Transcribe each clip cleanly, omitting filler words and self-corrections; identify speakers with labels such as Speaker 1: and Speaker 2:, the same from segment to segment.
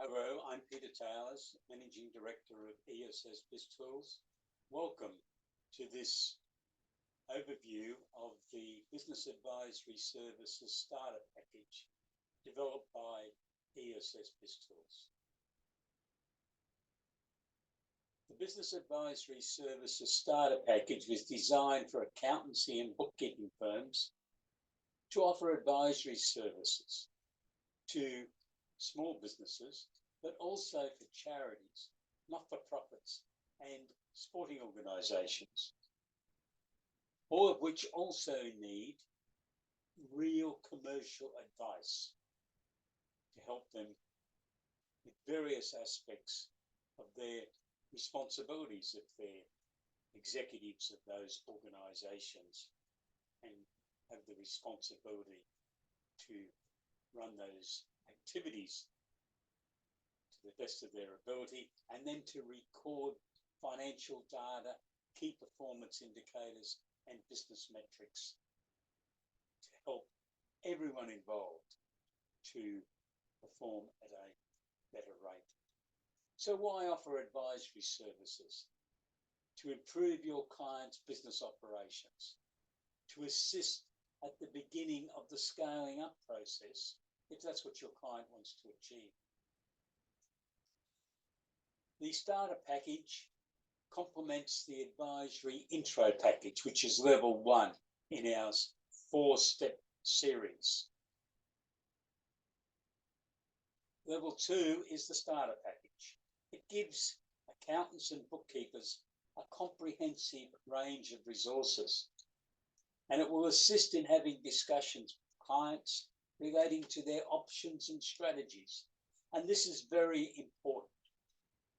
Speaker 1: Hello, I'm Peter Towers, Managing Director of ESS BIZTOOLS. Welcome to this overview of the Business Advisory Services Starter Package developed by ESS BIZTOOLS. The Business Advisory Services Starter Package was designed for accountancy and bookkeeping firms to offer advisory services to small businesses, but also for charities, not-for-profits, and sporting organisations, all of which also need real commercial advice to help them with various aspects of their responsibilities if they're executives of those organisations and have the responsibility to run those activities to the best of their ability, and then to record financial data, key performance indicators, and business metrics to help everyone involved to perform at a better rate. So why offer advisory services? To improve your client's business operations, to assist at the beginning of the scaling up process, if that's what your client wants to achieve. The starter package complements the advisory intro package, which is level 1 in our 4-step series. Level 2 is the starter package. It gives accountants and bookkeepers a comprehensive range of resources, and it will assist in having discussions with clients relating to their options and strategies. And this is very important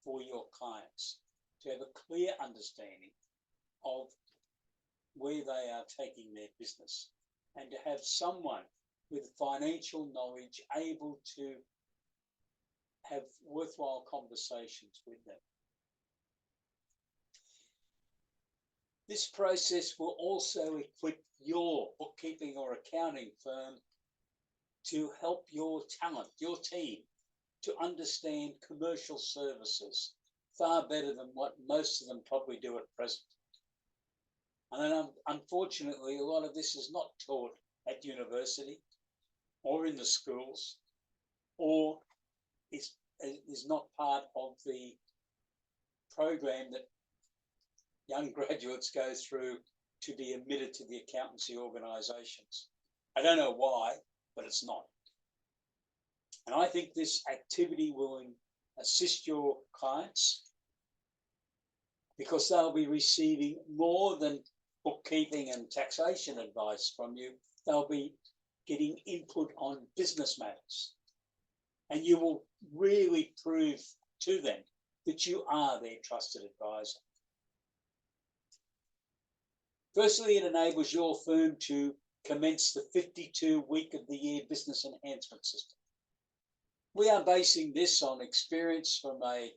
Speaker 1: for your clients, to have a clear understanding of where they are taking their business, and to have someone with financial knowledge able to have worthwhile conversations with them. This process will also equip your bookkeeping or accounting firm to help your talent, your team, to understand commercial services far better than what most of them probably do at present. And then, unfortunately, a lot of this is not taught at university or in the schools, or is not part of the program that young graduates go through to be admitted to the accountancy organisations. I don't know why, but it's not. And I think this activity will assist your clients, because they'll be receiving more than bookkeeping and taxation advice from you. They'll be getting input on business matters. And you will really prove to them that you are their trusted advisor. Firstly, it enables your firm to commence the 52-week of the year business enhancement system. We are basing this on experience from an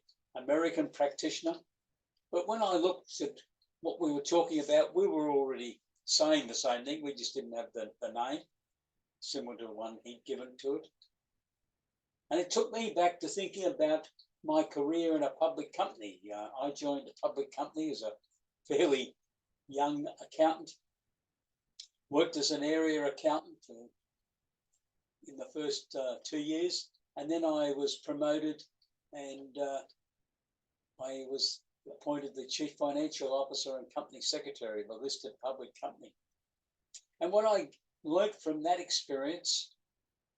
Speaker 1: American practitioner, but when I looked at what we were talking about, we were already saying the same thing. We just didn't have the name, similar to the one he'd given to it. And it took me back to thinking about my career in a public company. I joined a public company as a fairly young accountant, worked as an area accountant in the first 2 years, and then I was promoted, and I was appointed the Chief Financial Officer and Company Secretary of a listed public company. And what I learned from that experience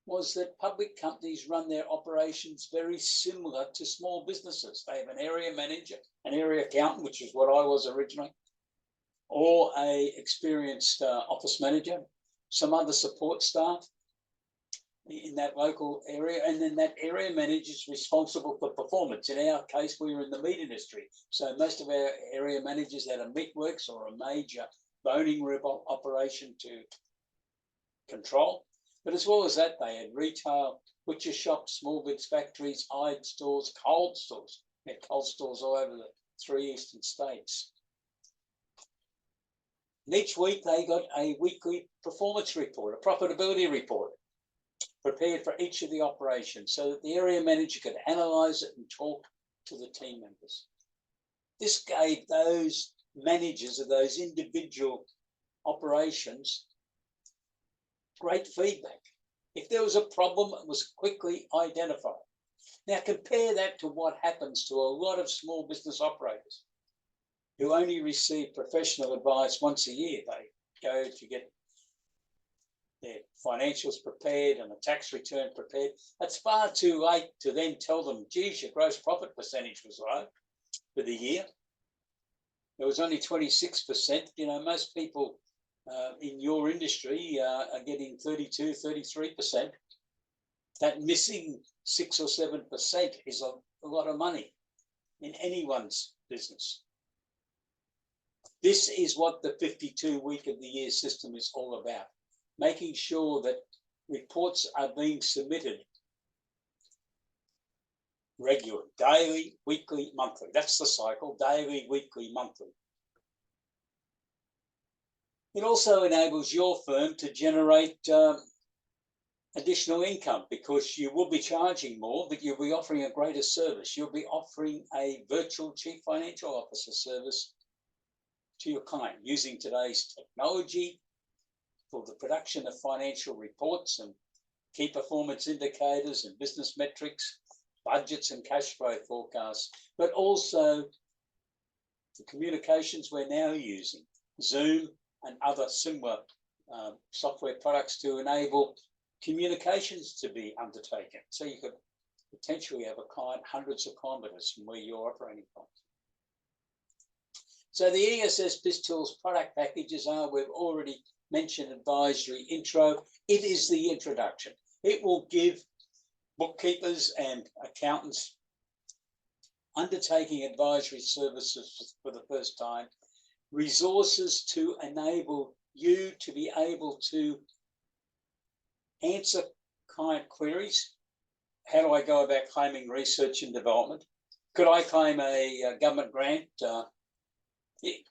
Speaker 1: was that public companies run their operations very similar to small businesses. They have an area manager, an area accountant, which is what I was originally, or a experienced office manager, some other support staff in that local area, and then that area manager is responsible for performance. In our case, we were in the meat industry, so most of our area managers had a meatworks or a major boning rib operation to control. But as well as that, they had retail, butcher shops, small goods factories, hide stores, cold stores. They had cold stores all over the 3 eastern states. And each week they got a weekly performance report, a profitability report prepared for each of the operations so that the area manager could analyse it and talk to the team members. This gave those managers of those individual operations great feedback. If there was a problem, it was quickly identified. Now compare that to what happens to a lot of small business operators who only receive professional advice once a year. They go to get their financials prepared and a tax return prepared. It's far too late to then tell them, geez, your gross profit percentage was low for the year. It was only 26%. You know, most people in your industry are getting 32, 33%. That missing 6 or 7% is a lot of money in anyone's business. This is what the 52 week of the year system is all about, making sure that reports are being submitted regularly, daily, weekly, monthly. That's the cycle, daily, weekly, monthly. It also enables your firm to generate additional income because you will be charging more, but you'll be offering a greater service. You'll be offering a virtual chief financial officer service to your client using today's technology for the production of financial reports and key performance indicators and business metrics, budgets and cash flow forecasts, but also the communications we're now using, Zoom and other similar software products to enable communications to be undertaken. So you could potentially have a client hundreds of kilometres from where you're operating from. So the ESS BIZTOOLS product packages are, we've already mentioned advisory intro. It is the introduction. It will give bookkeepers and accountants undertaking advisory services for the first time resources to enable you to be able to answer client queries. How do I go about claiming research and development? Could I claim a government grant?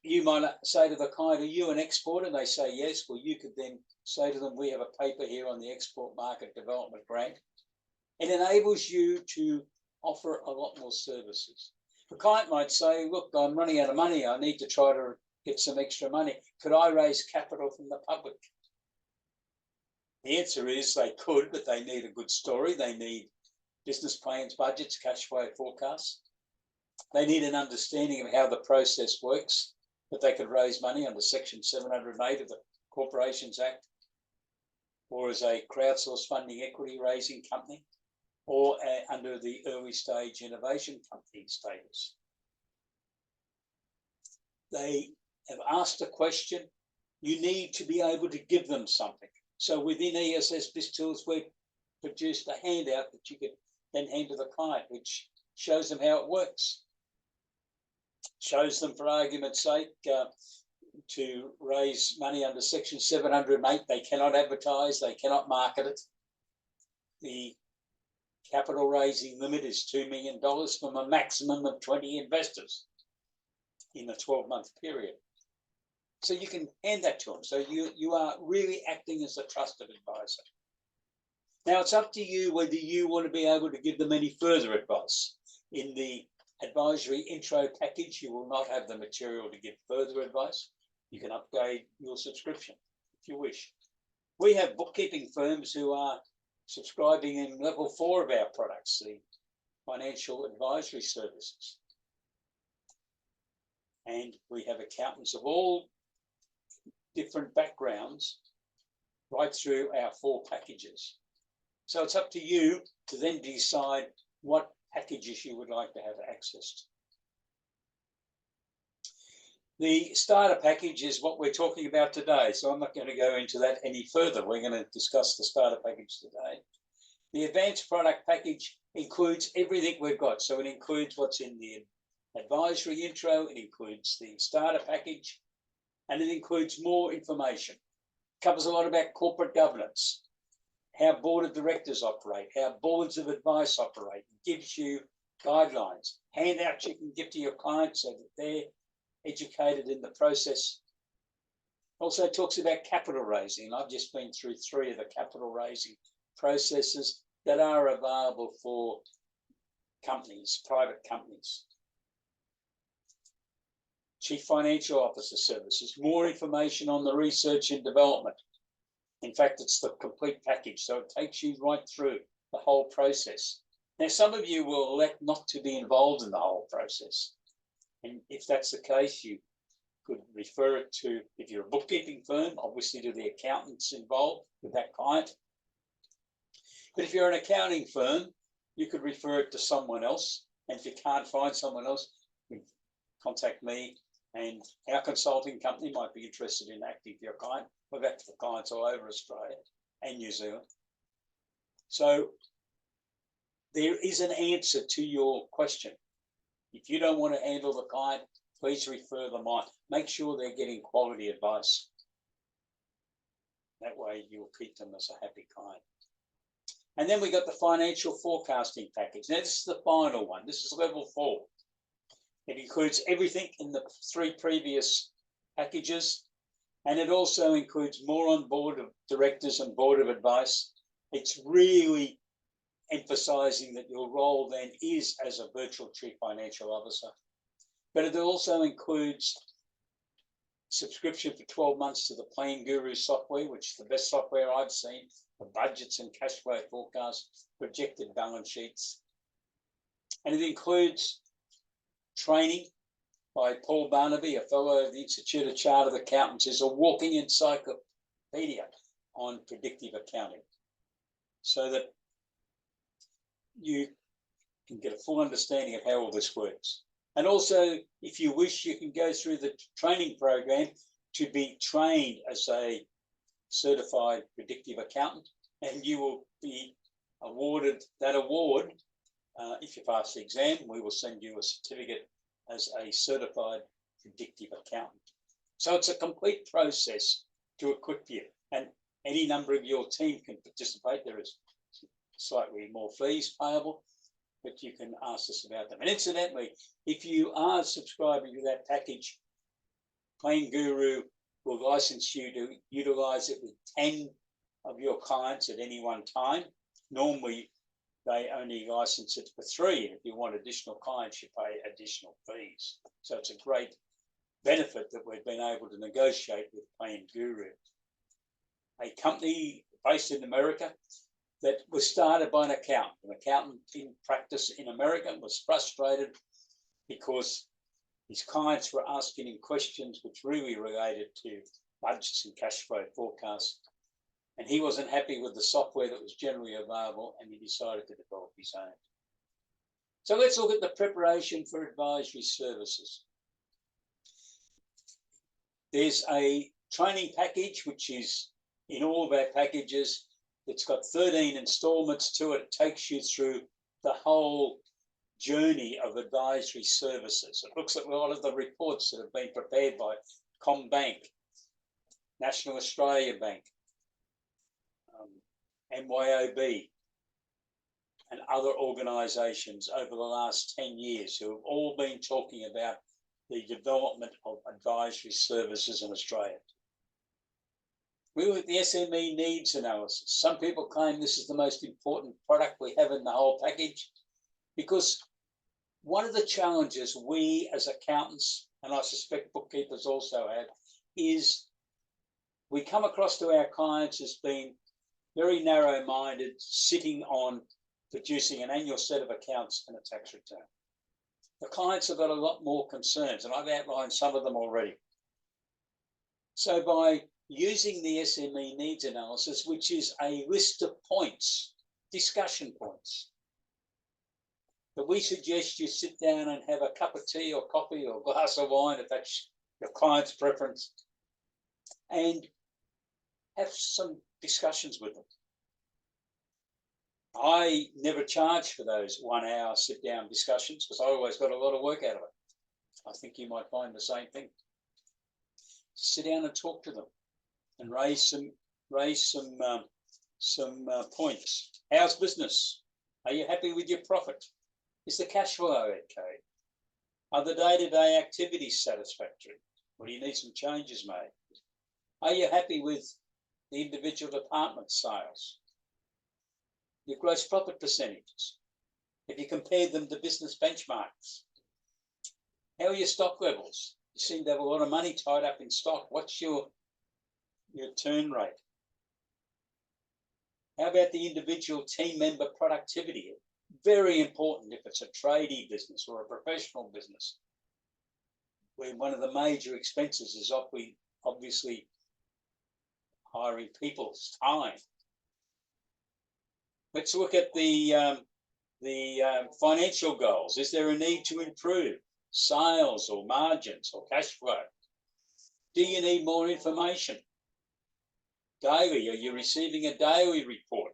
Speaker 1: You might say to the client, are you an exporter? They say yes. Well, you could then say to them, we have a paper here on the export market development grant. It enables you to offer a lot more services. The client might say, look, I'm running out of money. I need to try to get some extra money. Could I raise capital from the public? The answer is they could, but they need a good story. They need business plans, budgets, cash flow forecasts. They need an understanding of how the process works, that they could raise money under Section 708 of the Corporations Act, or as a crowdsource funding equity raising company, or under the early stage innovation company status. They have asked a question, you need to be able to give them something. So within ESS BIZTOOLS, we've produced a handout that you can then hand to the client, which shows them how it works. Shows them, for argument's sake, to raise money under Section 708, they cannot advertise, they cannot market it. The capital raising limit is $2 million from a maximum of 20 investors in a 12-month period. So you can hand that to them. So you are really acting as a trusted advisor. Now it's up to you whether you want to be able to give them any further advice. In the advisory intro package, you will not have the material to give further advice. You can upgrade your subscription if you wish. We have bookkeeping firms who are subscribing in level 4 of our products, the financial advisory services. And we have accountants of all different backgrounds right through our 4 packages. So it's up to you to then decide what packages you would like to have access to. The starter package is what we're talking about today, so I'm not going to go into that any further. We're going to discuss the starter package today. The advanced product package includes everything we've got. So it includes what's in the advisory intro, it includes the starter package, and it includes more information. It covers a lot about corporate governance, how board of directors operate, how boards of advice operate. It gives you guidelines, handouts you can give to your clients so that they're educated in the process. Also talks about capital raising. I've just been through 3 of the capital raising processes that are available for companies, private companies. Chief Financial Officer Services, more information on the research and development. In fact, it's the complete package, so it takes you right through the whole process. Now, some of you will elect not to be involved in the whole process. And if that's the case, you could refer it to, if you're a bookkeeping firm, obviously to the accountants involved with that client. But if you're an accounting firm, you could refer it to someone else. And if you can't find someone else, contact me, and our consulting company might be interested in acting for your client. We've acted for clients all over Australia and New Zealand. So there is an answer to your question. If you don't want to handle the client, please refer them on. Make sure they're getting quality advice. That way you'll keep them as a happy client. And then we got the financial forecasting package. Now, this is the final one. This is level 4. It includes everything in the 3 previous packages, and it also includes more on board of directors and board of advice. It's really emphasizing that your role then is as a virtual chief financial officer. But it also includes subscription for 12 months to the Plan Guru software, which is the best software I've seen for budgets and cash flow forecasts, projected balance sheets. And it includes training by Paul Barnaby, a fellow of the Institute of Chartered Accountants, is a walking encyclopedia on predictive accounting, so that you can get a full understanding of how all this works. And also, if you wish, you can go through the training program to be trained as a certified predictive accountant, and you will be awarded that award. If you pass the exam, we will send you a certificate as a certified predictive accountant. So it's a complete process to equip you, and any number of your team can participate. There is slightly more fees payable, but you can ask us about them. And incidentally, if you are subscribing to that package, Plan Guru will license you to utilize it with 10 of your clients at any one time. Normally, they only license it for 3. If you want additional clients, you pay additional fees. So it's a great benefit that we've been able to negotiate with Plan Guru, a company based in America that was started by an accountant. An accountant in practice in America was frustrated because his clients were asking him questions which really related to budgets and cash flow forecasts. And he wasn't happy with the software that was generally available, and he decided to develop his own. So let's look at the preparation for advisory services. There's a training package, which is in all of our packages. It's got 13 installments to it. It takes you through the whole journey of advisory services. It looks at a lot of the reports that have been prepared by CommBank, National Australia Bank, MYOB, and other organisations over the last 10 years who have all been talking about the development of advisory services in Australia. We look at the SME needs analysis. Some people claim this is the most important product we have in the whole package, because one of the challenges we as accountants, and I suspect bookkeepers also have, is we come across to our clients as being very narrow-minded, sitting on producing an annual set of accounts and a tax return. The clients have got a lot more concerns, and I've outlined some of them already. So by using the SME needs analysis, which is a list of points, discussion points, that we suggest you sit down and have a cup of tea or coffee or a glass of wine, if that's your client's preference, and have some discussions with them. I never charge for those 1 hour sit down discussions because I always got a lot of work out of it. I think you might find the same thing. Sit down and talk to them and raise some points. How's business? Are you happy with your profit? Is the cash flow okay? Are the day-to-day activities satisfactory? Or do you need some changes made? Are you happy with the individual department sales? your gross profit percentages? Have you compared them to business benchmarks? How are your stock levels? You seem to have a lot of money tied up in stock. What's your turn rate? How about the individual team member productivity? Very important if it's a tradie business or a professional business, where one of the major expenses is obviously hiring people's time. Let's look at the financial goals. Is there a need to improve sales or margins or cash flow? Do you need more information? Daily, are you receiving a daily report?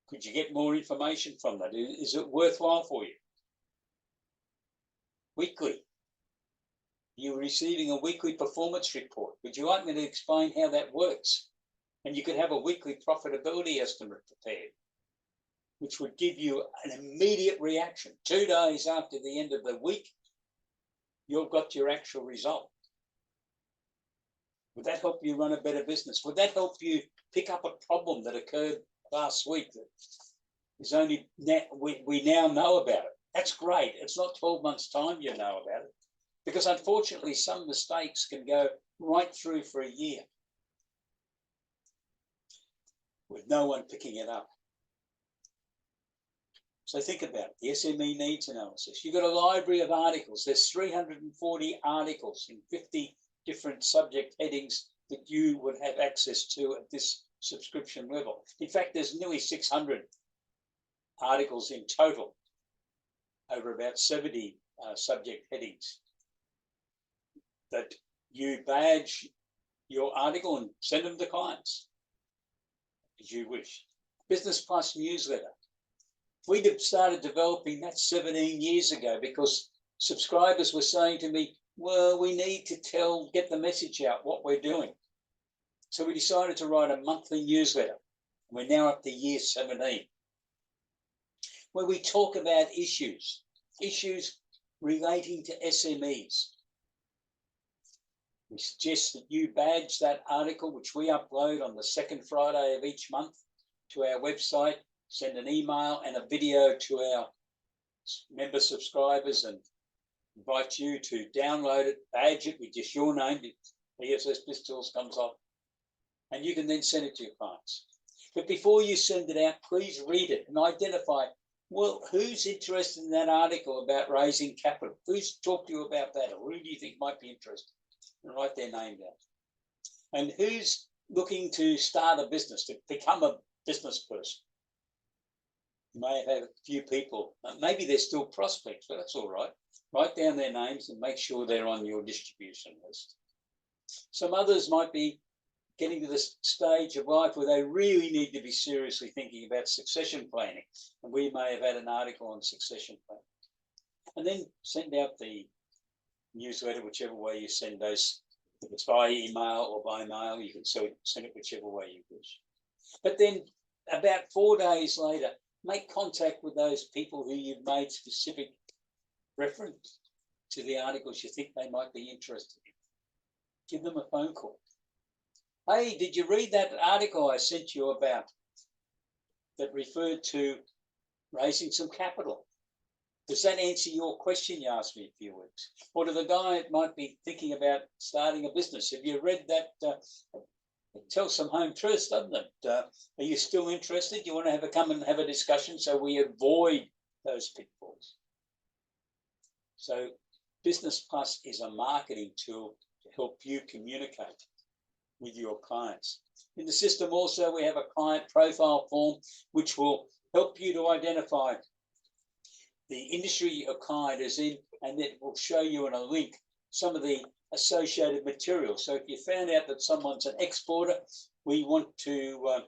Speaker 1: Could you get more information from that? Is it worthwhile for you? Weekly. You're receiving a weekly performance report. Would you like me to explain how that works? And you could have a weekly profitability estimate prepared, which would give you an immediate reaction. 2 days after the end of the week, you've got your actual result. Would that help you run a better business? Would that help you pick up a problem that occurred last week that is only now, we now know about it? That's great. It's not 12 months' time you know about it, because unfortunately some mistakes can go right through for a year with no one picking it up. So think about it, the SME needs analysis. You've got a library of articles. There's 340 articles in 50 different subject headings that you would have access to at this subscription level. In fact, there's nearly 600 articles in total over about 70 subject headings that you badge your article and send them to clients as you wish. Business Plus newsletter. We started developing that 17 years ago because subscribers were saying to me, well, we need to get the message out what we're doing. So we decided to write a monthly newsletter. We're now up to year 17, where we talk about issues relating to SMEs. We suggest that you badge that article, which we upload on the second Friday of each month, to our website, send an email and a video to our member subscribers, and invite you to download it, badge it with just your name. ESS BIZTOOLS comes off, and you can then send it to your clients. But before you send it out, please read it and identify, well, who's interested in that article about raising capital? Who's talked to you about that? Or who do you think might be interested? And write their name down. And who's looking to start a business, to become a business person? You may have had a few people, maybe they're still prospects, but that's all right. Write down their names and make sure they're on your distribution list. Some others might be getting to the stage of life where they really need to be seriously thinking about succession planning. And we may have had an article on succession planning. And then send out the newsletter, whichever way you send those. If it's by email or by mail, you can send it whichever way you wish. But then about 4 days later, make contact with those people who you've made specific reference to the articles you think they might be interested in. Give them a phone call. Hey, did you read that article I sent you about that referred to raising some capital? Does that answer your question you asked me a few weeks? Or to the guy that might be thinking about starting a business, have you read that? It tells some home truths, doesn't it? Are you still interested? You want to come and have a discussion so we avoid those pitfalls? So Business Plus is a marketing tool to help you communicate with your clients. In the system also, we have a client profile form, which will help you to identify the industry your client is in, and it will show you in a link some of the associated material. So if you found out that someone's an exporter, we want to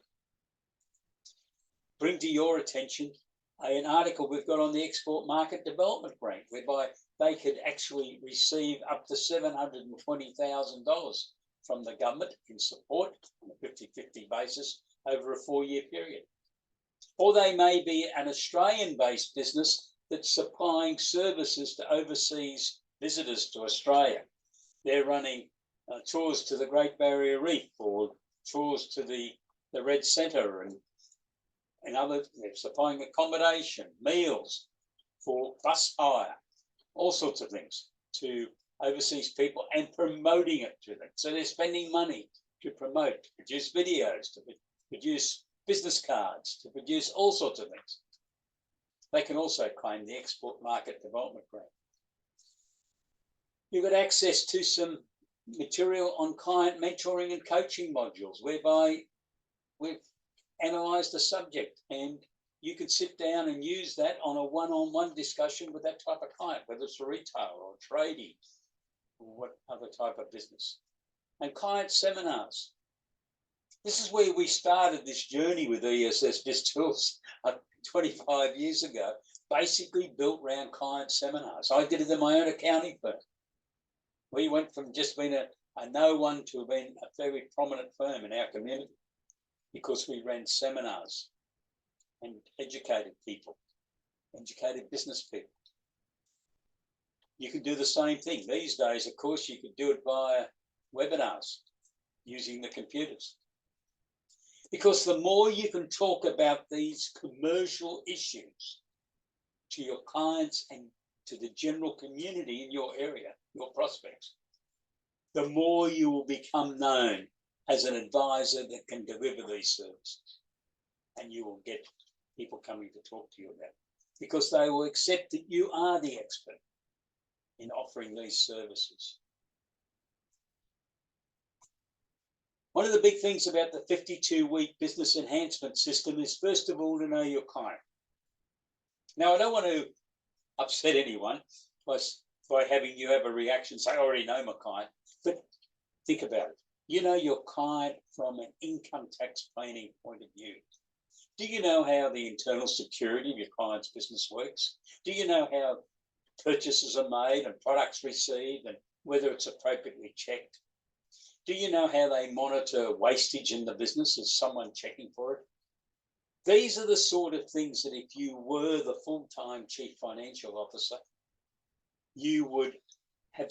Speaker 1: bring to your attention an article we've got on the Export Market Development Grant, whereby they could actually receive up to $720,000 from the government in support on a 50-50 basis over a 4-year period. Or they may be an Australian-based business that's supplying services to overseas visitors to Australia. They're running tours to the Great Barrier Reef or tours to the Red Centre and and they're supplying accommodation, meals, for bus hire, all sorts of things to overseas people and promoting it to them. So they're spending money to promote, to produce videos, to produce business cards, to produce all sorts of things. They can also claim the Export Market Development Grant. You've got access to some material on client mentoring and coaching modules, whereby we've analysed the subject and you can sit down and use that on a one-on-one discussion with that type of client, whether it's a retailer or a tradie or what other type of business. And client seminars. This is where we started this journey with ESS BIZTOOLS 25 years ago, basically built around client seminars. I did it in my own accounting firm. We went from just being a no one to being a very prominent firm in our community because we ran seminars and educated people, educated business people. You can do the same thing. These days, of course, you could do it via webinars using the computers. Because the more you can talk about these commercial issues to your clients and to the general community in your area, your prospects, the more you will become known as an advisor that can deliver these services. And you will get people coming to talk to you about it because they will accept that you are the expert in offering these services. One of the big things about the 52-week business enhancement system is, first of all, to know your client. Now, I don't want to upset anyone by having you have a reaction, say, I already know my client, but think about it. You know your client from an income tax planning point of view. Do you know how the internal security of your client's business works? Do you know how purchases are made and products received and whether it's appropriately checked? Do you know how they monitor wastage in the business? Is someone checking for it? These are the sort of things that if you were the full-time chief financial officer, you would have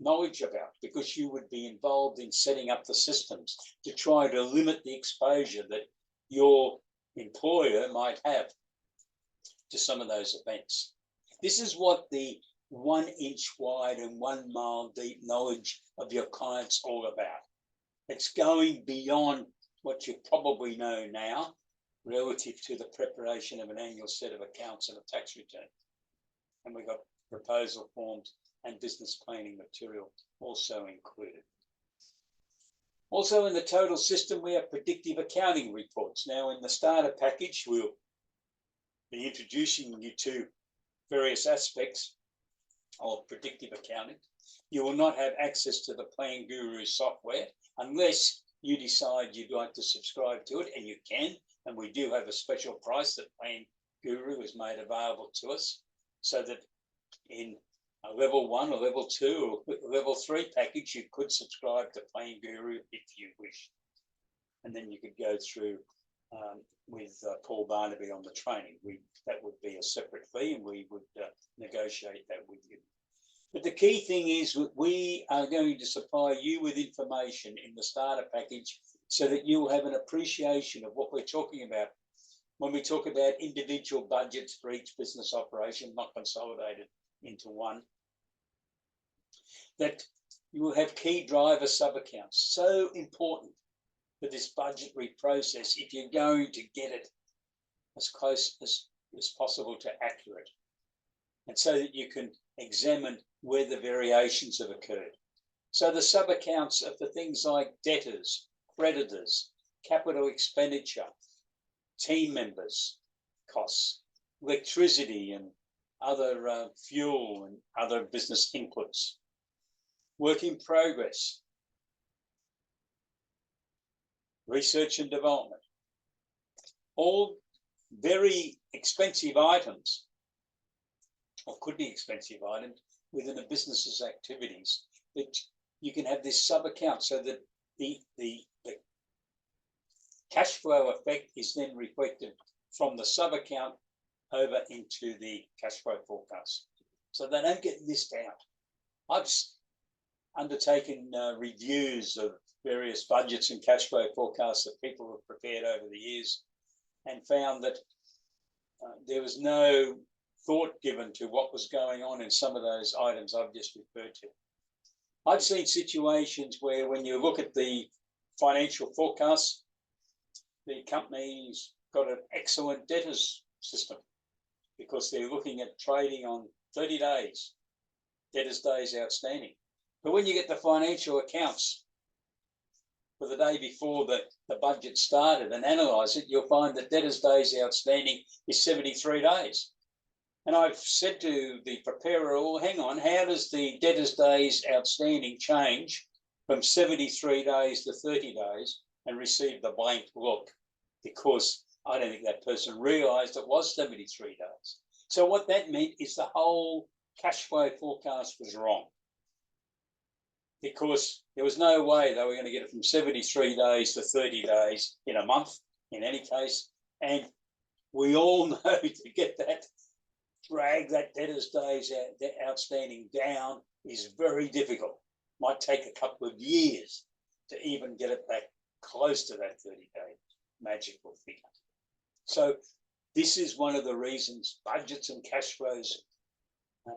Speaker 1: knowledge about, because you would be involved in setting up the systems to try to limit the exposure that your employer might have to some of those events. This is what the 1 inch wide and 1 mile deep knowledge of your clients all about. It's going beyond what you probably know now relative to the preparation of an annual set of accounts and a tax return. And we've got proposal forms and business planning material also included. Also in the total system, we have predictive accounting reports. Now in the starter package, we'll be introducing you to various aspects of predictive accounting. You will not have access to the Plan Guru software unless you decide you'd like to subscribe to it, and you can, and we do have a special price that Plan Guru has made available to us, so that in a level 1 or level 2 or level 3 package, you could subscribe to Plan Guru if you wish. And then you could go through with Paul Barnaby on the training. That would be a separate fee, and we would negotiate that with you. But the key thing is that we are going to supply you with information in the starter package so that you'll have an appreciation of what we're talking about when we talk about individual budgets for each business operation, not consolidated into one. That you will have key driver sub-accounts, so important for this budgetary process if you're going to get it as close as possible to accurate, and so that you can examine where the variations have occurred. So the sub-accounts are for things like debtors, creditors, capital expenditure, team members costs, electricity and other fuel and other business inputs, work in progress, research and development, all very expensive items, or could be expensive items within a business's activities, that you can have this sub-account so that the cash flow effect is then reflected from the sub-account over into the cash flow forecast, so they don't get missed out. I've undertaken reviews of various budgets and cash flow forecasts that people have prepared over the years, and found that there was no thought given to what was going on in some of those items I've just referred to. I've seen situations where when you look at the financial forecasts, the company's got an excellent debtors system because they're looking at trading on 30 days, debtors days outstanding. But when you get the financial accounts for the day before the budget started and analyse it, you'll find that debtors days outstanding is 73 days. And I've said to the preparer, well, hang on, how does the debtors days outstanding change from 73 days to 30 days, and receive the blank look? Because I don't think that person realised it was 73 days. So what that meant is the whole cash flow forecast was wrong, because there was no way they were going to get it from 73 days to 30 days in a month, in any case. And we all know to get that, drag that debtors days outstanding down is very difficult. Might take a couple of years to even get it back close to that 30-day magical figure. So this is one of the reasons budgets and cash flows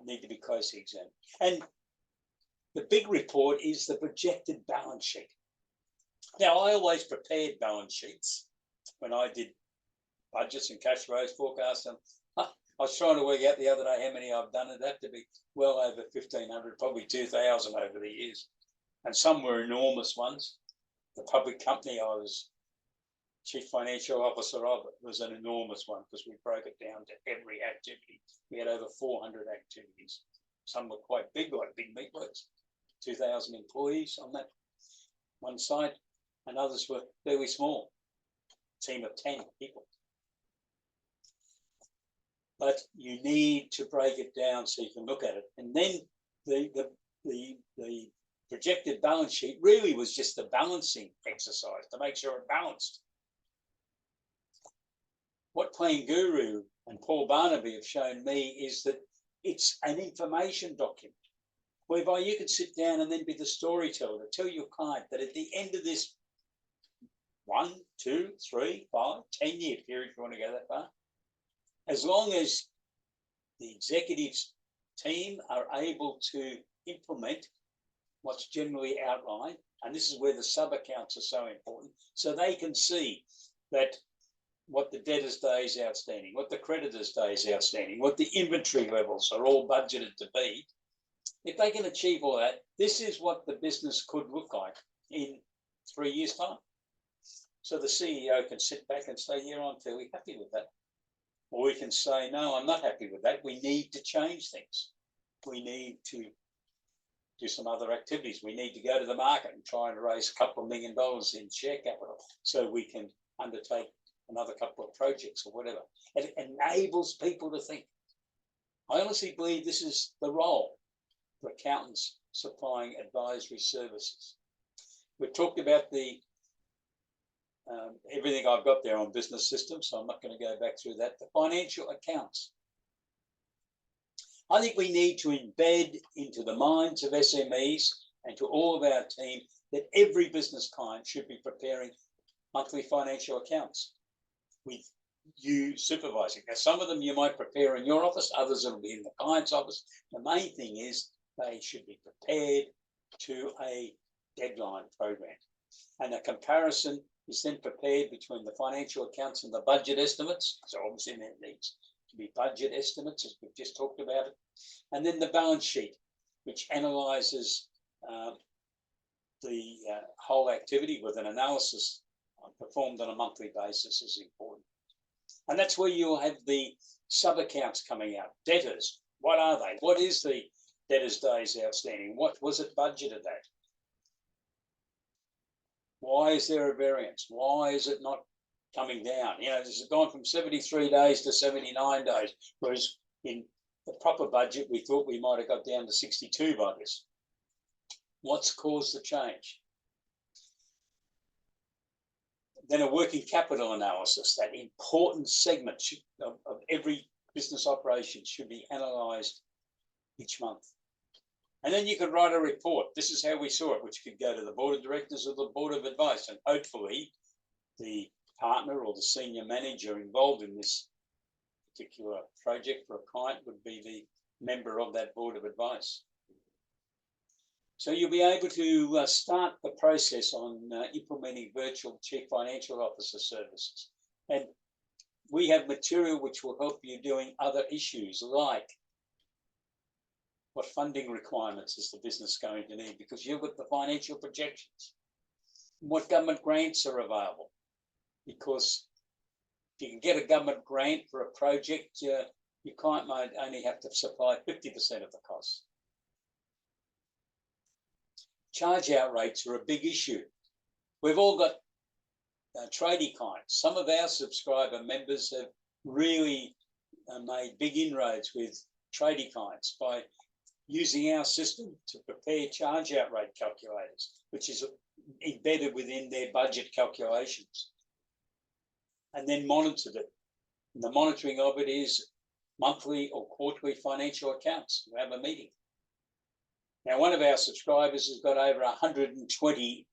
Speaker 1: need to be closely examined. And the big report is the projected balance sheet. Now, I always prepared balance sheets when I did budgets and cash flows forecasts. And I was trying to work out the other day how many I've done. It'd have to be well over 1,500, probably 2,000 over the years. And some were enormous ones. The public company I was chief financial officer of, it was an enormous one because we broke it down to every activity. We had over 400 activities. Some were quite big, like big meatworks, 2,000 employees on that one side, and others were fairly small, team of 10 people. But you need to break it down so you can look at it. And then the projected balance sheet really was just a balancing exercise to make sure it balanced. What Plain Guru and Paul Barnaby have shown me is that it's an information document whereby you can sit down and then be the storyteller to tell your client that at the end of this 1, 2, 3, 5, 10-year period, if you want to go that far, as long as the executives team are able to implement what's generally outlined, and this is where the sub-accounts are so important, so they can see that what the debtors days outstanding, what the creditors days outstanding, what the inventory levels are all budgeted to be. If they can achieve all that, this is what the business could look like in 3 years' time. So the CEO can sit back and say, yeah, I'm fairly happy with that. Or we can say, no, I'm not happy with that. We need to change things. We need to do some other activities. We need to go to the market and try and raise a couple of $1 million in share capital so we can undertake another couple of projects or whatever. It enables people to think. I honestly believe this is the role for accountants supplying advisory services. We've talked about the everything I've got there on business systems, so I'm not going to go back through that. The financial accounts. I think we need to embed into the minds of SMEs and to all of our team that every business client should be preparing monthly financial accounts with you supervising. Now, some of them you might prepare in your office, others will be in the client's office. The main thing is they should be prepared to a deadline program. And a comparison is then prepared between the financial accounts and the budget estimates. So obviously there needs to be budget estimates, as we've just talked about it. And then the balance sheet, which analyses the whole activity with an analysis performed on a monthly basis is important. And that's where you'll have the sub-accounts coming out. Debtors, what are they? What is the debtors days outstanding? What was it budgeted at? Why is there a variance? Why is it not coming down? You know, this has gone from 73 days to 79 days, whereas in the proper budget, we thought we might have got down to 62 by this. What's caused the change? Then a working capital analysis, that important segment of every business operation should be analysed each month. And then you could write a report. This is how we saw it, which could go to the board of directors or the board of advice. And hopefully the partner or the senior manager involved in this particular project for a client would be the member of that board of advice. So you'll be able to start the process on implementing virtual Chief Financial Officer services. And we have material which will help you doing other issues like what funding requirements is the business going to need, because you've got the financial projections. What government grants are available, because if you can get a government grant for a project, your client might only have to supply 50% of the cost. Charge out rates are a big issue. We've all got tradie clients. Some of our subscriber members have really made big inroads with tradie clients by using our system to prepare charge out rate calculators, which is embedded within their budget calculations, and then monitored it. And the monitoring of it is monthly or quarterly financial accounts. We have a meeting. Now, one of our subscribers has got over 120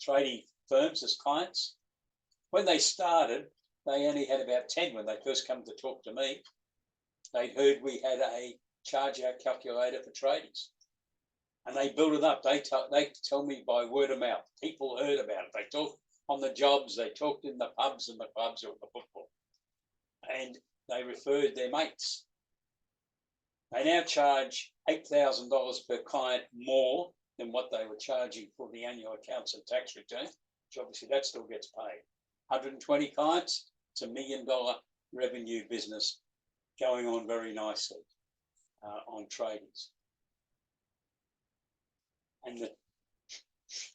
Speaker 1: tradie firms as clients. When they started, they only had about 10 when they first come to talk to me. They'd heard we had a charge out calculator for tradies, and they built it up. They tell me by word of mouth. People heard about it. They talked on the jobs. They talked in the pubs and the clubs or the football, and they referred their mates. They now charge $8,000 per client more than what they were charging for the annual accounts and tax return, which obviously that still gets paid. 120 clients, it's $1 million revenue business going on very nicely on tradies. And the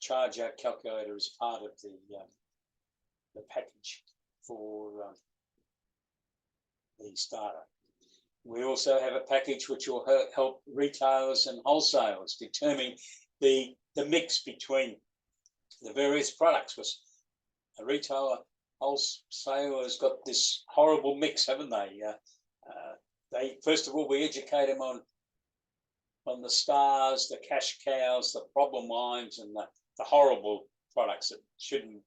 Speaker 1: charge out calculator is part of the package for the starter. We also have a package which will help retailers and wholesalers determine the mix between the various products. Because a retailer, wholesaler has got this horrible mix, haven't they? They first of all, we educate them on the stars, the cash cows, the problem lines, and the horrible products that shouldn't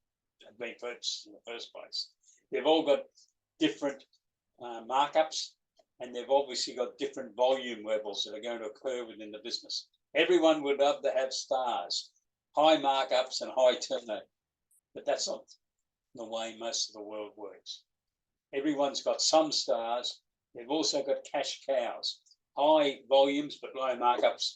Speaker 1: have been purchased in the first place. They've all got different markups, and they've obviously got different volume levels that are going to occur within the business. Everyone would love to have stars, high markups and high turnover, but that's not the way most of the world works. Everyone's got some stars. They've also got cash cows, high volumes but low markups.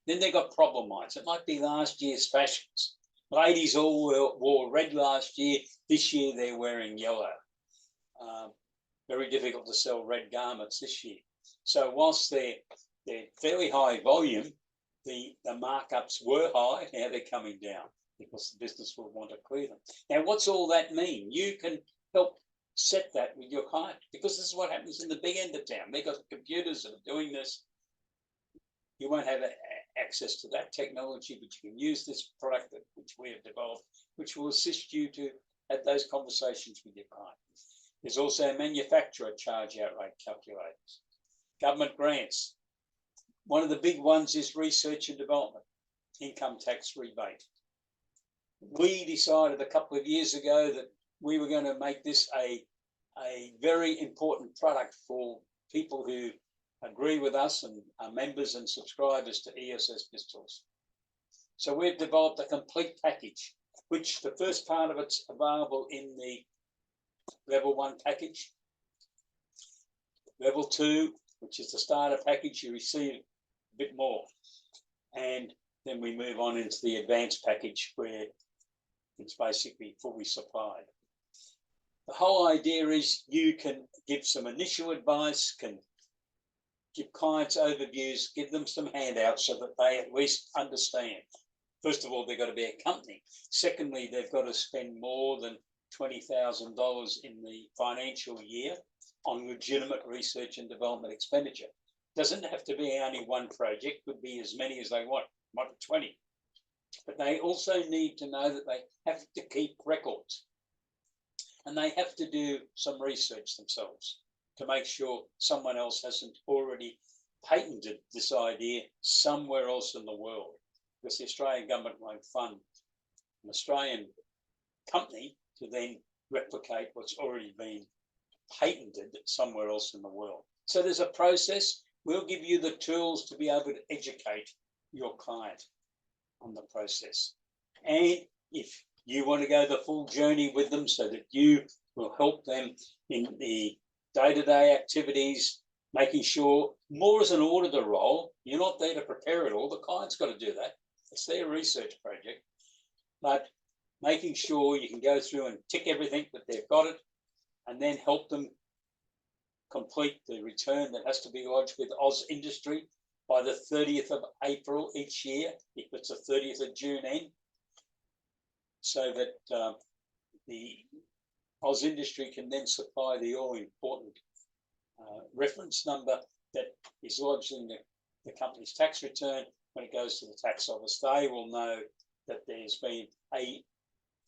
Speaker 1: Then they've got problem lines. It might be last year's fashions. Ladies all wore red last year. This year they're wearing yellow. Very difficult to sell red garments this year. So whilst they're fairly high volume, the markups were high. Now they're coming down because the business will want to clear them. Now, what's all that mean? You can help set that with your client, because this is what happens in the big end of town. They've got computers that are doing this. You won't have access to that technology, but you can use this product which we have developed, which will assist you to have those conversations with your client. There's also manufacturer charge out rate calculators, government grants. One of the big ones is research and development, income tax rebate. We decided a couple of years ago that we were going to make this a very important product for people who agree with us and are members and subscribers to ESS BIZTOOLS. So we've developed a complete package, which the first part of it's available in the Level 1 package. Level 2, which is the starter package, you receive a bit more. And then we move on into the advanced package where it's basically fully supplied. The whole idea is you can give some initial advice, can give clients overviews, give them some handouts so that they at least understand. First of all, they've got to be a company. Secondly, they've got to spend more than $20,000 in the financial year on legitimate research and development expenditure. Doesn't have to be only one project, could be as many as they want, might be 20. But they also need to know that they have to keep records. And they have to do some research themselves to make sure someone else hasn't already patented this idea somewhere else in the world, because the Australian government won't fund an Australian company to then replicate what's already been patented somewhere else in the world. So there's a process. We'll give you the tools to be able to educate your client on the process. And if you want to go the full journey with them so that you will help them in the day-to-day activities, making sure more as an auditor role, you're not there to prepare it all. The client's got to do that. It's their research project. But making sure you can go through and tick everything that they've got it, and then help them complete the return that has to be lodged with Oz Industry by the 30th of April each year, if it's the 30th of June end, so that the Oz Industry can then supply the all-important reference number that is lodged in the company's tax return. When it goes to the tax office, they will know that there's been a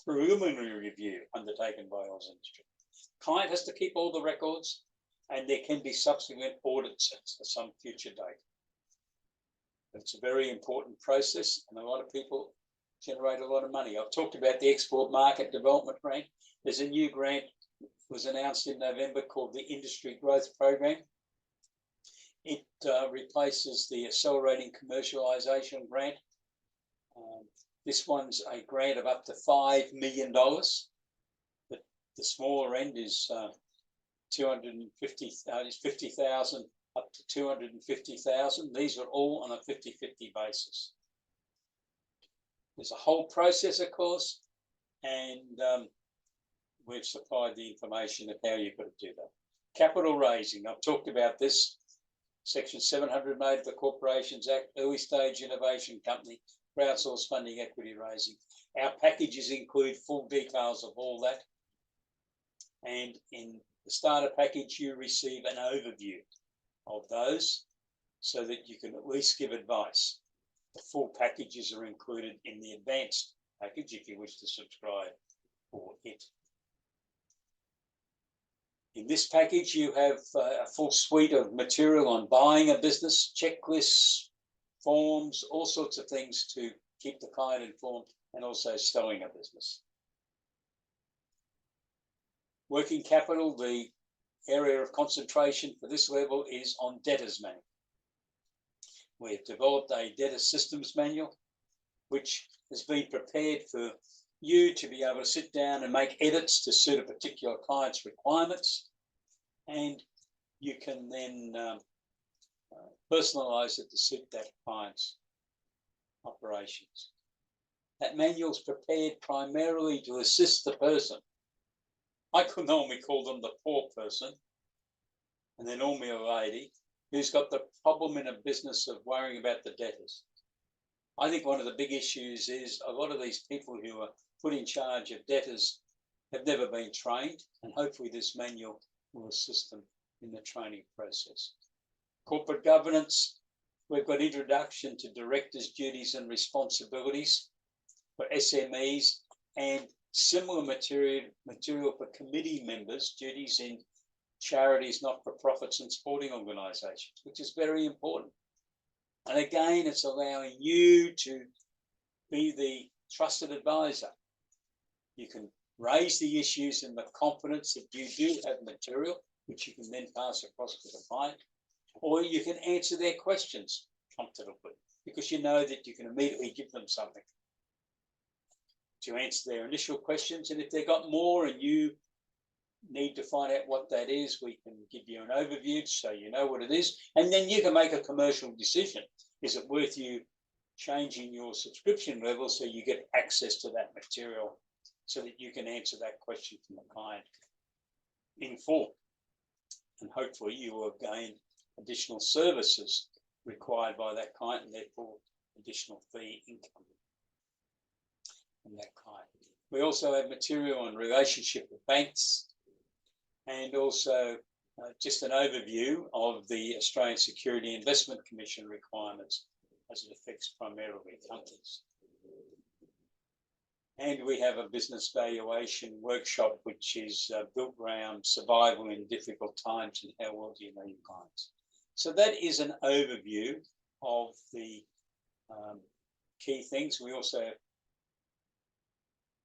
Speaker 1: preliminary review undertaken by Oz Industry. Client has to keep all the records, and there can be subsequent audits at some future date. It's a very important process, and a lot of people generate a lot of money. I've talked about the Export Market Development Grant. There's a new grant was announced in November called the Industry Growth Program. It replaces the Accelerating Commercialisation Grant. This one's a grant of up to $5 million. The smaller end is 50,000 up to 250,000. These are all on a 50-50 basis. There's a whole process, of course, and we've supplied the information of how you've got to do that. Capital raising, I've talked about this. Section 700 made of the Corporations Act, early stage innovation company, crowdsource funding, equity raising. Our packages include full details of all that. And in the starter package, you receive an overview of those so that you can at least give advice. The full packages are included in the advanced package if you wish to subscribe for it. In this package, you have a full suite of material on buying a business, checklists, forms, all sorts of things to keep the client informed, and also selling a business. Working capital, the area of concentration for this level is on debtors manual. We've developed a debtor systems manual, which has been prepared for you to be able to sit down and make edits to suit a particular client's requirements, and you can then personalize it to suit that client's operations. That manual is prepared primarily to assist the person. I could normally call them the poor person, and they're normally a lady who's got the problem in a business of worrying about the debtors. I think one of the big issues is a lot of these people who are put in charge of debtors have never been trained, and hopefully this manual will assist them in the training process. Corporate governance, we've got introduction to directors' duties and responsibilities for SMEs, and similar material for committee members' duties in charities, not-for-profits and sporting organisations, which is very important. And again, it's allowing you to be the trusted advisor. You can raise the issues in the confidence that you do have material, which you can then pass across to the client, or you can answer their questions comfortably, because you know that you can immediately give them something to answer their initial questions. And if they've got more and you need to find out what that is, we can give you an overview so you know what it is, and then you can make a commercial decision. Is it worth you changing your subscription level so you get access to that material so that you can answer that question from the client in full? And hopefully you will gain additional services required by that client, and therefore additional fee income from that client. We also have material on relationship with banks, and also just an overview of the Australian Security Investment Commission requirements as it affects primarily companies. And we have a business valuation workshop, which is built around survival in difficult times and how well do you know your clients. So that is an overview of the key things. We also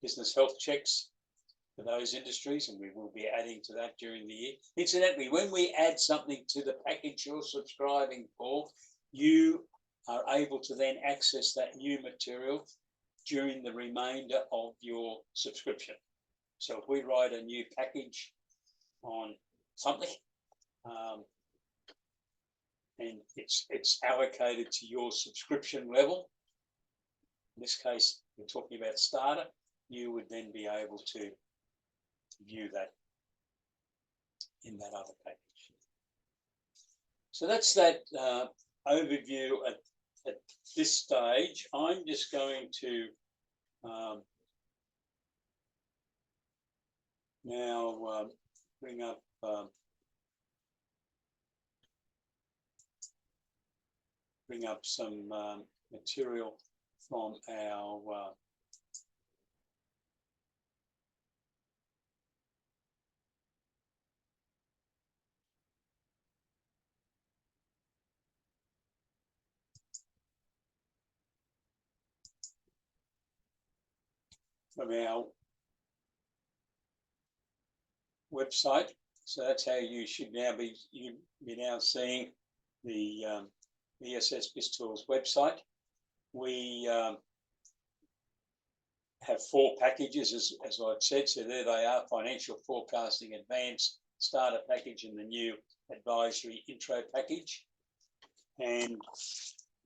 Speaker 1: business health checks for those industries, and we will be adding to that during the year. Incidentally, when we add something to the package you're subscribing for, you are able to then access that new material during the remainder of your subscription. So if we write a new package on something, and it's allocated to your subscription level, in this case, we're talking about starter, you would then be able to view that in that other package. So that's that overview at this stage. I'm just going to now bring up some material from our website. So that's how you should now be seeing the ESS BIZTOOLS website. We have 4 packages, as I've said. So there they are: financial forecasting advanced, starter package, and the new advisory intro package. And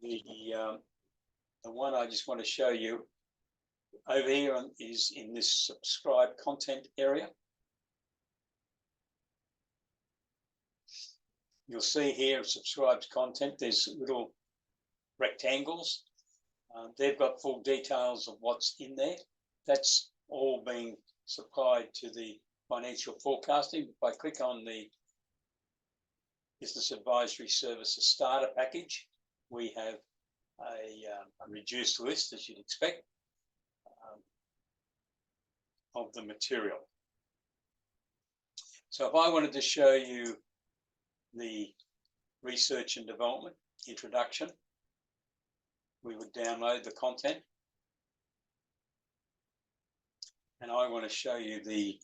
Speaker 1: the one I just want to show you over here is in this subscribe content area. You'll see here subscribed content, there's little rectangles. They've got full details of what's in there. That's all being supplied to the financial forecasting. If I click on the Business Advisory Services Starter Package, we have a reduced list, as you'd expect, of the material. So if I wanted to show you the research and development introduction, we would download the content, and I want to show you the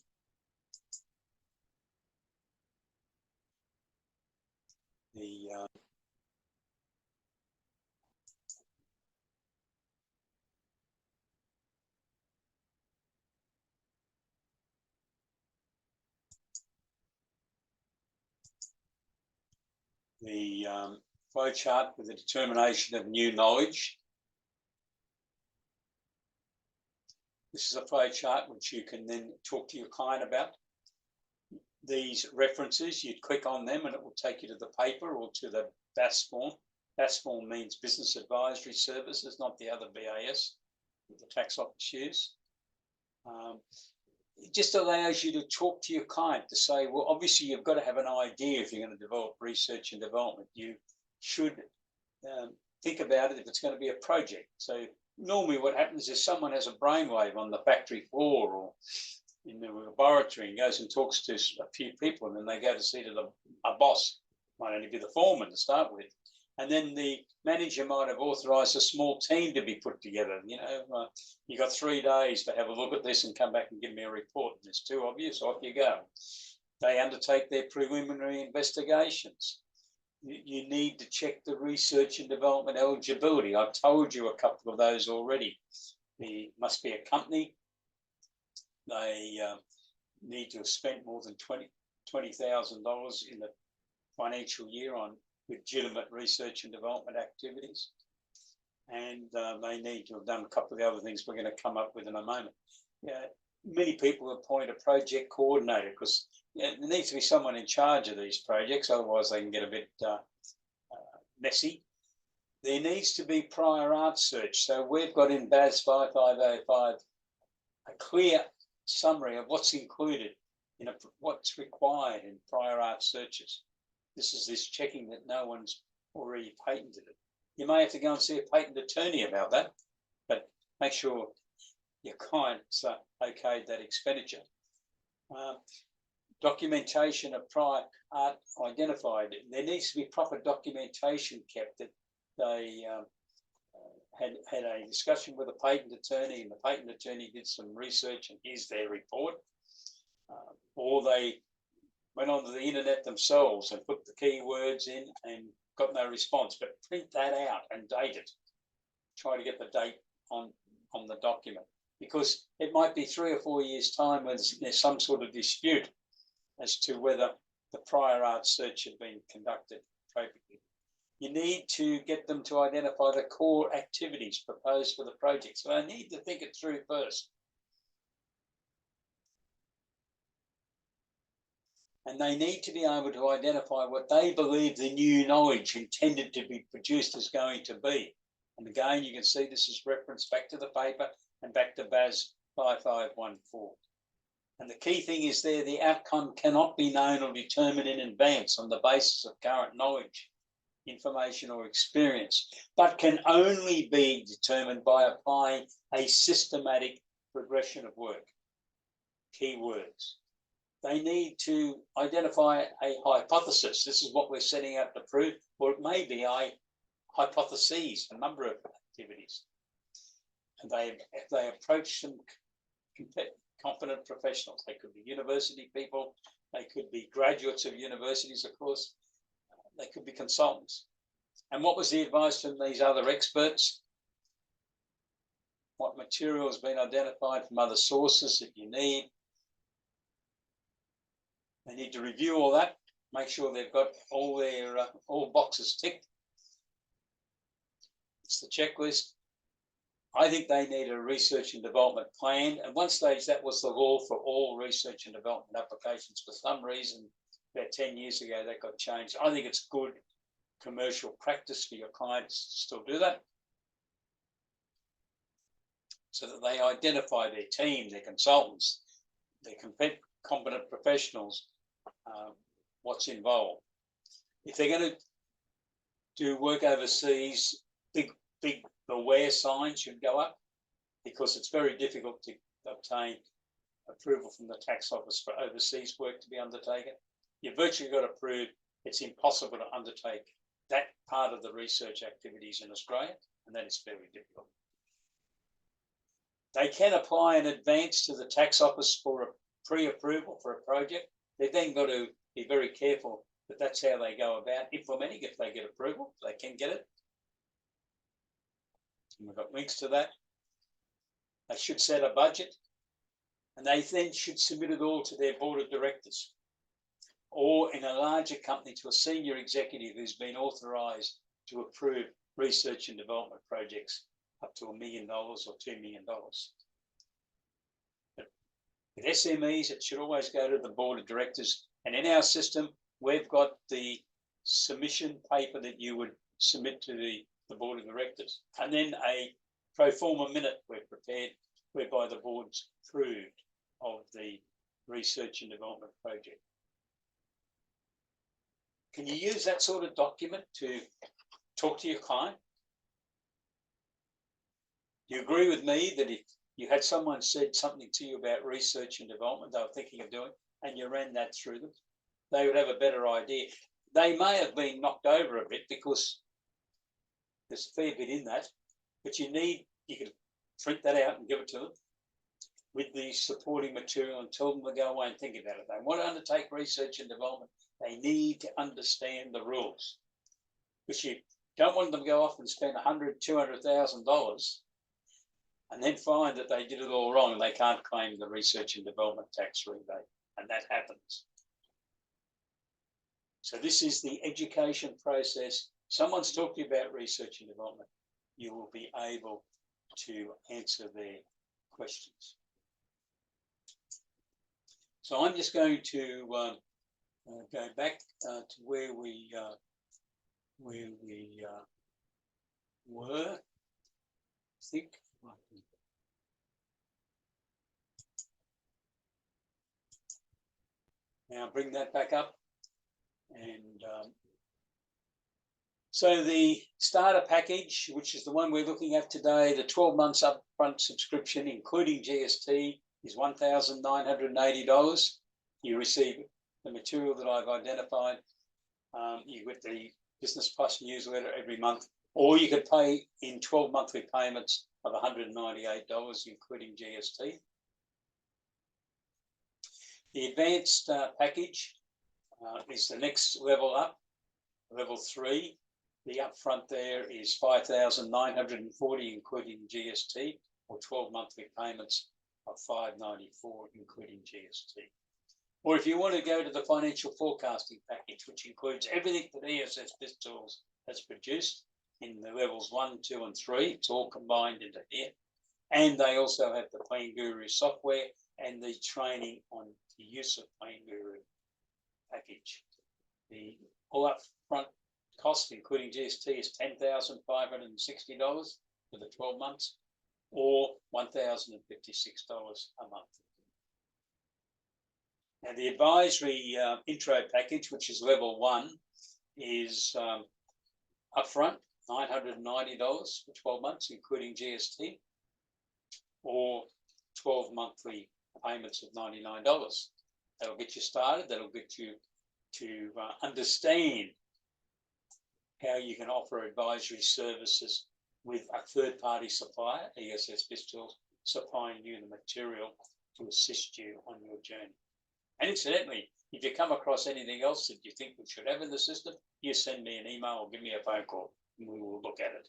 Speaker 1: flow chart with the determination of new knowledge. This is a flow chart which you can then talk to your client about. These references, you'd click on them and it will take you to the paper or to the BAS form. BAS form means Business Advisory Services, not the other BAS that the tax office use. It just allows you to talk to your client to say, well, obviously you've got to have an idea if you're going to develop research and development. You should think about it if it's going to be a project. So normally what happens is someone has a brainwave on the factory floor or in the laboratory and goes and talks to a few people, and then they go to see a boss, might only be the foreman to start with. And then the manager might have authorised a small team to be put together. You know, you got 3 days to have a look at this and come back and give me a report. And there's 2 of you, so off you go. They undertake their preliminary investigations. You need to check the research and development eligibility. I've told you a couple of those already. There must be a company. They need to have spent more than $20,000 in the financial year on legitimate research and development activities. And they need to have done a couple of the other things we're going to come up with in a moment. Many people appoint a project coordinator because there needs to be someone in charge of these projects, otherwise they can get a bit messy. There needs to be prior art search. So we've got in BAS 5505 a clear summary of what's included, what's required in prior art searches. This is this checking that no one's already patented it. You may have to go and see a patent attorney about that, but make sure your clients okayed that expenditure. Documentation of prior art identified. There needs to be proper documentation kept that they had a discussion with a patent attorney, and the patent attorney did some research, and here's their report. Or they went onto the internet themselves and put the keywords in and got no response. But print that out and date it. Try to get the date on the document, because it might be 3 or 4 years' time when there's some sort of dispute as to whether the prior art search had been conducted appropriately. You need to get them to identify the core activities proposed for the project. So they need to think it through first. And they need to be able to identify what they believe the new knowledge intended to be produced is going to be. And again, you can see this is referenced back to the paper and back to BAS 5514. And the key thing is there, the outcome cannot be known or determined in advance on the basis of current knowledge, information or experience, but can only be determined by applying a systematic progression of work. Keywords. They need to identify a hypothesis. This is what we're setting out to prove, or it may be a hypotheses, a number of activities. And they approach some competent professionals. They could be university people, they could be graduates of universities, of course, they could be consultants. And what was the advice from these other experts? What material has been identified from other sources that you need? They need to review all that, make sure they've got all their all boxes ticked. It's the checklist. I think they need a research and development plan. At one stage, that was the law for all research and development applications. For some reason, about 10 years ago, that got changed. I think it's good commercial practice for your clients to still do that, so that they identify their team, their consultants, their competent professionals, what's involved. If they're going to do work overseas, big beware signs should go up, because it's very difficult to obtain approval from the tax office for overseas work to be undertaken. You've virtually got to prove it's impossible to undertake that part of the research activities in Australia, and that is very difficult. They can apply in advance to the tax office for a pre-approval for a project. They've then got to be very careful that that's how they go about implementing. If they get approval, they can get it. And we've got links to that. They should set a budget, and they then should submit it all to their board of directors, or in a larger company to a senior executive who's been authorised to approve research and development projects up to $1 million or $2 million. But with SMEs, it should always go to the board of directors. And in our system, we've got the submission paper that you would submit to the board of directors, and then a pro forma minute we've prepared whereby the board's approved of the research and development project. Can you use that sort of document to talk to your client? Do you agree with me that if you had someone said something to you about research and development they were thinking of doing, and you ran that through them, they would have a better idea? They may have been knocked over a bit because there's a fair bit in that, but you can print that out and give it to them with the supporting material and tell them to go away and think about it. They want to undertake research and development. They need to understand the rules, because you don't want them to go off and spend $100,000, $200,000 and then find that they did it all wrong and they can't claim the research and development tax rebate, and that happens. So this is the education process. Someone's talking about research and development, you will be able to answer their questions. So I'm just going to go back to where we were, I think. Now bring that back up. And so the starter package, which is the one we're looking at today, the 12 months upfront subscription, including GST, is $1,980. You receive the material that I've identified. You get the Business Plus newsletter every month or you could pay in 12 monthly payments of $198, including GST. The advanced package is the next level up, level 3. The upfront there is $5,940, including GST, or 12 monthly payments of $594, including GST. Or if you want to go to the financial forecasting package, which includes everything that ESS BIZTOOLS has produced in the levels 1, 2, and 3, it's all combined into here. And they also have the Plan Guru software and the training on the use of Plan Guru package. The all upfront cost, including GST, is $10,560 for the 12 months, or $1,056 a month. Now, the advisory intro package, which is level 1, is upfront $990 for 12 months, including GST, or 12 monthly payments of $99. That'll get you started. That'll get you to understand how you can offer advisory services with a third-party supplier, ESS BIZTOOLS, supplying you the material to assist you on your journey. And incidentally, if you come across anything else that you think we should have in the system, you send me an email or give me a phone call and we will look at it.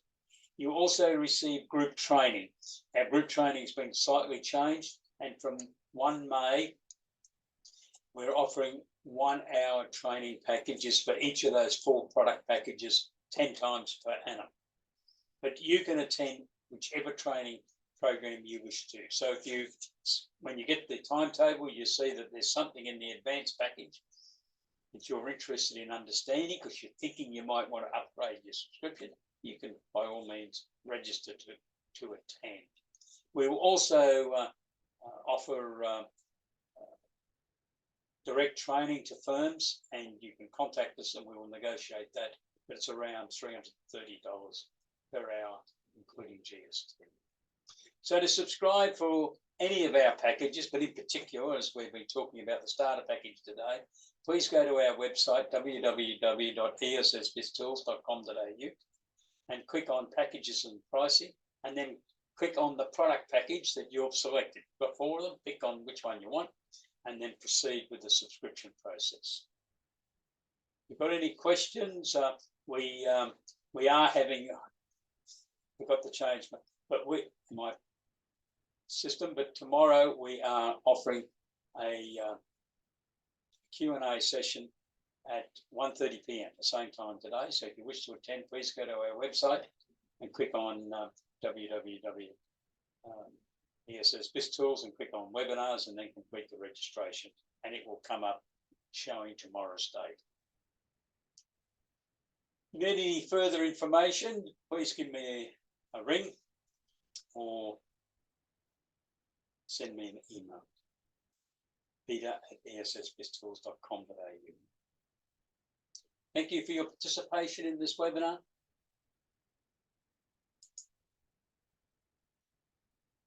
Speaker 1: You also receive group training. Our group training has been slightly changed, and from 1 May, we're offering 1-hour training packages for each of those 4 product packages 10 times per annum. But you can attend whichever training program you wish to. So if you, when you get the timetable, you see that there's something in the advanced package that you're interested in understanding because you're thinking you might want to upgrade your subscription, you can by all means register to attend. We will also offer direct training to firms, and you can contact us and we will negotiate that, but it's around $330 per hour, including GST. So to subscribe for any of our packages, but in particular, as we've been talking about the starter package today, please go to our website, www.essbiztools.com.au, and click on packages and pricing, and then click on the product package that you've selected. You've got 4 of them, pick on which one you want, and then proceed with the subscription process. If you've got any questions, we are having, we've got to change, but my system, but tomorrow we are offering a Q&A session at 1:30 p.m, the same time today. So if you wish to attend, please go to our website and click on www.ESS BIZTOOLS and click on webinars, and then complete the registration, and it will come up showing tomorrow's date. If you need any further information, please give me a ring or send me an email, peter@essbiztools.com.au. Thank you for your participation in this webinar.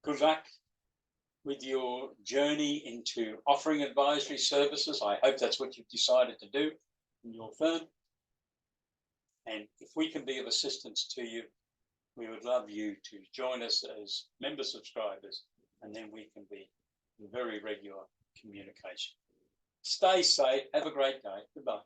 Speaker 1: Good luck with your journey into offering advisory services. I hope that's what you've decided to do in your firm. And if we can be of assistance to you, we would love you to join us as member subscribers, and then we can be in very regular communication. Stay safe. Have a great day. Goodbye.